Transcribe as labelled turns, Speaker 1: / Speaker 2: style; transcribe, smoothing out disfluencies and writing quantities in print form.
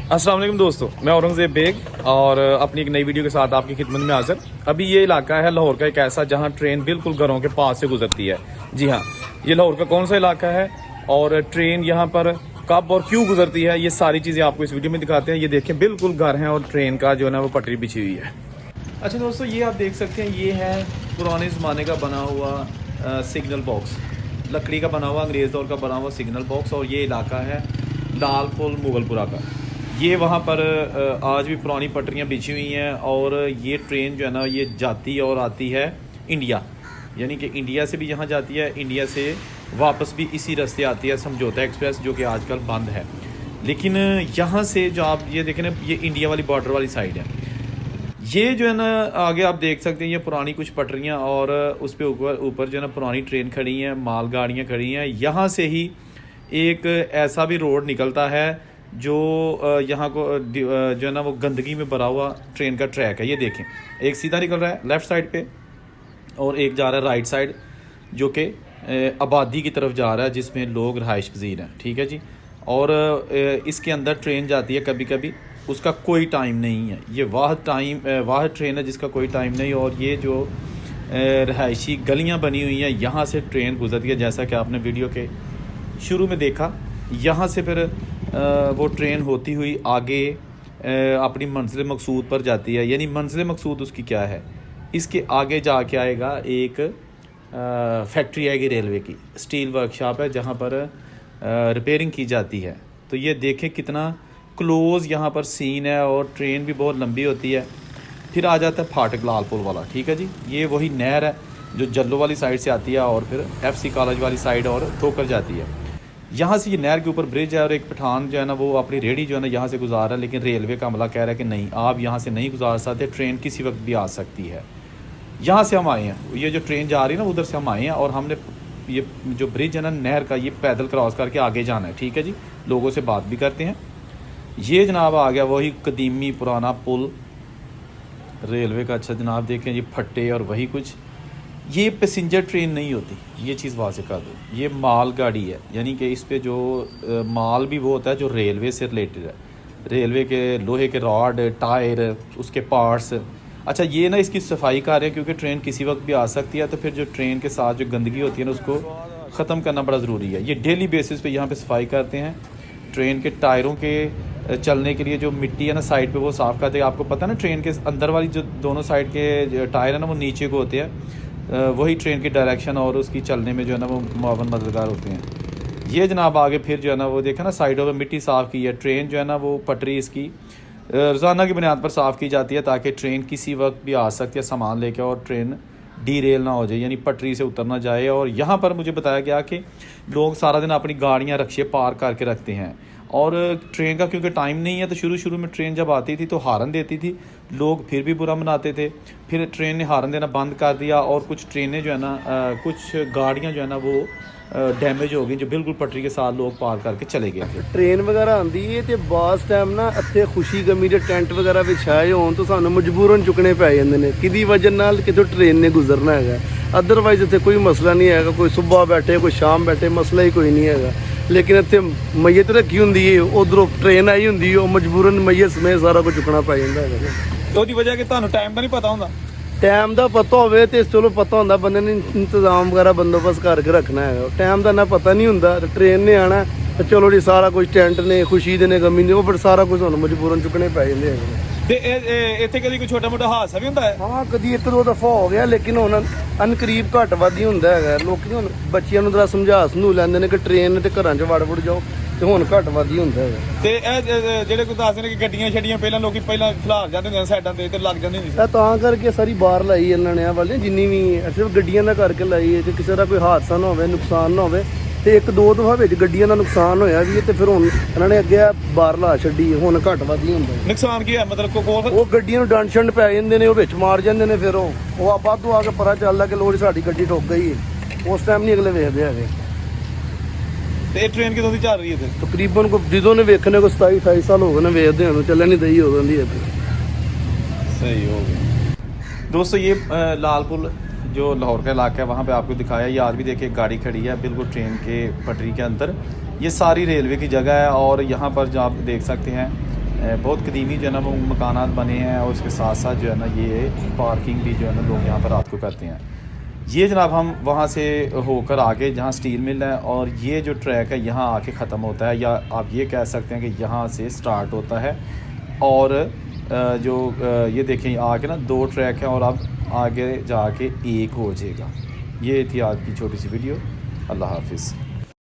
Speaker 1: अस्सलाम वालेकुम दोस्तों, मैं औरंगज़ेब बेग और अपनी एक नई वीडियो के साथ आपकी खिदमत में हाजिर। अभी ये इलाका है लाहौर का एक ऐसा जहां ट्रेन बिल्कुल घरों के पास से गुजरती है। जी हाँ, ये लाहौर का कौन सा इलाका है और ट्रेन यहां पर कब और क्यों गुजरती है, ये सारी चीज़ें आपको इस वीडियो में दिखाते हैं। ये देखें, बिल्कुल घर हैं और ट्रेन का जो है ना वो पटरी बिछी हुई है। अच्छा दोस्तों, ये आप देख सकते हैं, ये है पुराने ज़माने का बना हुआ सिग्नल बॉक्स, लकड़ी का बना हुआ, अंग्रेज़ दौर का बना हुआ सिग्नल बॉक्स। और ये इलाका है लाल पुल मुगलपुरा का। ये वहाँ पर आज भी पुरानी पटरियाँ बिछी हुई हैं और ये ट्रेन जो है ना ये जाती और आती है इंडिया, यानी कि इंडिया से भी यहाँ जाती है, इंडिया से वापस भी इसी रास्ते आती है समझौता एक्सप्रेस, जो कि आजकल बंद है। लेकिन यहाँ से जो आप ये देखें ना, ये इंडिया वाली बॉर्डर वाली साइड है। ये जो है ना आगे आप देख सकते हैं, ये पुरानी कुछ पटरियाँ और उस पर ऊपर जो है ना पुरानी ट्रेन खड़ी हैं, मालगाड़ियाँ खड़ी हैं। यहाँ से ही एक ऐसा भी रोड निकलता है जो यहाँ को जो है ना वो गंदगी में भरा हुआ ट्रेन का ट्रैक है। ये देखें, एक सीधा निकल रहा है लेफ़्ट साइड पे और एक जा रहा है राइट साइड, जो कि आबादी की तरफ जा रहा है, जिसमें लोग रहाइश पजीर हैं। ठीक है जी। और इसके अंदर ट्रेन जाती है कभी कभी, उसका कोई टाइम नहीं है। ये वाहद ट्रेन है जिसका कोई टाइम नहीं। और ये जो रहायशी गलियाँ बनी हुई हैं, यहाँ से ट्रेन गुजरती है, जैसा कि आपने वीडियो के शुरू में देखा। यहाँ से फिर वो ट्रेन होती हुई आगे अपनी मंजिल मकसूद पर जाती है। यानी मंजिल मकसूद उसकी क्या है, इसके आगे जाके आएगा एक फैक्ट्री आएगी रेलवे की, स्टील वर्कशॉप है जहाँ पर रिपेयरिंग की जाती है। तो ये देखें कितना क्लोज़ यहाँ पर सीन है और ट्रेन भी बहुत लंबी होती है। फिर आ जाता है फाटक लाल पुल वाला। ठीक है जी। ये वही नहर है जो जल्लो वाली साइड से आती है और फिर FC कॉलेज वाली साइड और ठोकर जाती है। यहाँ से ये नहर के ऊपर ब्रिज है और एक पठान जो है ना वो अपनी रेडी जो है ना यहाँ से गुजार रहा है, लेकिन रेलवे का अमला कह रहा है कि नहीं, आप यहाँ से नहीं गुजार सकते, ट्रेन किसी वक्त भी आ सकती है। यहाँ से हम आए हैं, ये जो ट्रेन जा रही है ना उधर से हम आए हैं और हमने ये जो ब्रिज है ना नहर का, ये पैदल क्रॉस करके आगे जाना है। ठीक है जी। लोगों से बात भी करते हैं। ये जनाब आ गया वही कदीमी पुराना पुल रेलवे का। अच्छा जनाब देखें, ये फट्टे और वही कुछ। ये पैसेंजर ट्रेन नहीं होती, ये चीज़ वाज़ेह कर दो, ये माल गाड़ी है। यानी कि इस पे जो माल भी वो होता है जो रेलवे से रिलेटेड है, रेलवे के लोहे के रॉड, टायर, उसके पार्ट्स। अच्छा, ये ना इसकी सफाई कर रहे हैं क्योंकि ट्रेन किसी वक्त भी आ सकती है, तो फिर जो ट्रेन के साथ जो गंदगी होती है ना उसको ख़त्म करना बड़ा ज़रूरी है। ये डेली बेसिस पे यहाँ पे सफाई करते हैं। ट्रेन के टायरों के चलने के लिए जो मिट्टी है ना साइड पे वो साफ़ करते हैं। आपको पता है ना, ट्रेन के अंदर वाली जो दोनों साइड के टायर है ना वो नीचे को होते हैं, वही ट्रेन की डायरेक्शन और उसकी चलने में जो है ना वो मुआवन मददगार होते हैं। ये जनाब आगे फिर जो है ना वो देखा ना साइडों पे मिट्टी साफ़ की है। ट्रेन जो है ना वो पटरी इसकी रोज़ाना की बुनियाद पर साफ़ की जाती है ताकि ट्रेन किसी वक्त भी आ सकती है सामान लेके और ट्रेन डीरेल ना हो जाए, यानी पटरी से उतर ना जाए। और यहाँ पर मुझे बताया गया कि लोग सारा दिन अपनी गाड़ियाँ रक्शे पार करके रखते हैं और ट्रेन का क्योंकि टाइम नहीं है, तो शुरू में ट्रेन जब आती थी तो हारन देती थी, लोग फिर भी बुरा मनाते थे। फिर ट्रेन ने हारन देना बंद कर दिया और कुछ ट्रेनें जो है ना कुछ गाड़ियाँ जो है ना वो डैमेज हो गई, जो बिल्कुल पटरी के साथ लोग पार करके चले गए थे।
Speaker 2: ट्रेन वगैरह आती है तो बास टाइम ना ਇੱਥੇ खुशी गमी के टेंट वगैरह विछाए होन तो सानू मजबूरन चुकने पै जांदे ने किदी वजह नाल कितों ट्रेन ने गुजरना है। अदरवाइज इत्थे कोई मसला नहीं है, कोई सुबह बैठे कोई शाम बैठे, मसला ही कोई नहीं है। लेकिन इत्थे मैयत रखी हुंदी है, उधरों ट्रेन आई हुंदी है, मजबूरन मैयत समेत सारा कुछ चुकना पै जांदा है।
Speaker 1: ਉਹਦੀ ਵਜ੍ਹਾ ਕਿ ਤੁਹਾਨੂੰ ਟਾਈਮ ਦਾ ਨਹੀਂ ਪਤਾ ਹੁੰਦਾ।
Speaker 2: टाइम का पता होवे तो चलो पता होंदा, बंदे ने इंतजाम वगैरह बंदोबस्त करके रखना है। टाइम का ना पता नहीं होंदा, ट्रेन ने आना तो चलो जी सारा कुछ टेंट ने खुशी दे ने गमी ने वो फिर सारा कुछ ਸਾਨੂੰ मजबूरन चुकने पै ਜਾਂਦੇ हैं।
Speaker 1: ਤੇ ਇੱਥੇ ਕਦੀ ਕੋਈ ਛੋਟਾ ਮੋਟਾ ਹਾਦਸਾ ਵੀ ਹੁੰਦਾ ਹੈ?
Speaker 2: हाँ कदी एक दो दफा हो गया, लेकिन हुण अनकरीब घट वध ही हुंदा है। लोग हुण बच्चियां नूं जरा समझा समझू लैंदे ने कि ट्रेन ते घरां च वड़ जाओ, ਤੇ ਹੁਣ ਘੱਟ ਵੱਧ ਹੀ ਹੁੰਦਾ ਹੈ।
Speaker 1: ਤੇ ਇਹ ਜਿਹੜੇ ਕੋਈ ਦੱਸਦੇ ਨੇ ਕਿ ਗੱਡੀਆਂ ਛੱਡੀਆਂ ਪਹਿਲਾਂ ਲੋਕੀ ਪਹਿਲਾਂ ਖਿਲਾਰ ਜਾਂਦੇ ਹੁੰਦੇ ਸਾਈਡਾਂ ਤੇ ਲੱਗ ਜਾਂਦੇ ਹੁੰਦੇ ਸੀ,
Speaker 2: ਤਾਂ ਕਰਕੇ ਸਾਰੀ ਬਾਹਰ ਲਾਈ ਇਹਨਾਂ ਨੇ ਆ ਵਾਲੇ ਜਿੰਨੀ ਵੀ ਸਿਰਫ ਗੱਡੀਆਂ ਦਾ ਕਰਕੇ ਲਾਈ ਹੈ ਕਿ ਕਿਸੇ ਦਾ ਕੋਈ ਹਾਦਸਾ ਨਾ ਹੋਵੇ, ਨੁਕਸਾਨ ਨਾ ਹੋਵੇ। ਤੇ ਇੱਕ ਦੋ ਦਫਾ ਵਿੱਚ ਗੱਡੀਆਂ ਦਾ ਨੁਕਸਾਨ ਹੋਇਆ ਵੀ ਤੇ ਫਿਰ ਹੁਣ ਇਹਨਾਂ ਨੇ ਅੱਗੇ ਬਾਹਰ ਲਾ ਛੱਡੀ, ਹੁਣ ਘੱਟ ਵੱਧ ਹੀ ਹੁੰਦਾ।
Speaker 1: ਨੁਕਸਾਨ ਕੀ ਹੈ ਮਤਲਬ
Speaker 2: ਉਹ ਗੱਡੀਆਂ ਨੂੰ ਡੰਡ ਛੰਡ ਪੈ ਜਾਂਦੇ ਨੇ, ਉਹ ਵਿੱਚ ਮਾਰ ਜਾਂਦੇ ਨੇ, ਫਿਰ ਉਹ ਵਾਧੂ ਆ ਕੇ ਪਤਾ ਚੱਲਦਾ ਕਿ ਲੋੜ ਸਾਡੀ ਗੱਡੀ ਠੁੱਕ ਗਈ ਹੈ। ਉਸ ਟਾਈਮ ਨਹੀਂ ਅਗਲੇ ਵੇਖਦੇ ਹੈਗੇ।
Speaker 1: ਤੇ ਇਹ ट्रेन ਕਿਦੋਂ ਦੀ ਚੱਲ ਰਹੀ ਹੈ? ਤੇ
Speaker 2: ਤਕਰੀਬਨ ਕੋ ਜਦੋਂ ਨੇ ਵੇਖਣੇ ਕੋ 27 28 ਸਾਲ ਹੋ ਗਏ ਨੇ ਵੇਖਦੇ ਹਨ, ਚੱਲਣ ਨਹੀਂ ਦਈ ਹੋ ਜਾਂਦੀ ਹੈ।
Speaker 1: सही हो गया दोस्तों। ये लाल पुल जो लाहौर का इलाका है वहाँ पे आपको दिखाया। ये आज भी देखिए गाड़ी खड़ी है बिल्कुल ट्रेन के पटरी के अंदर। ये सारी रेलवे की जगह है और यहाँ पर जो आप देख सकते हैं बहुत कदीमी जो है ना वो मकानात बने हैं, और उसके साथ साथ जो है ना ये पार्किंग भी जो है ना लोग यहाँ पर रात को करते हैं। ये जनाब हम वहाँ से होकर आगे जहाँ स्टील मिल है, और ये जो ट्रैक है यहाँ आके ख़त्म होता है, या आप ये कह सकते हैं कि यहाँ से स्टार्ट होता है। और ये देखें आगे ना 2 ट्रैक हैं, और अब आगे जाके एक हो जाएगा। ये थी आज की छोटी सी वीडियो। अल्लाह हाफिज़।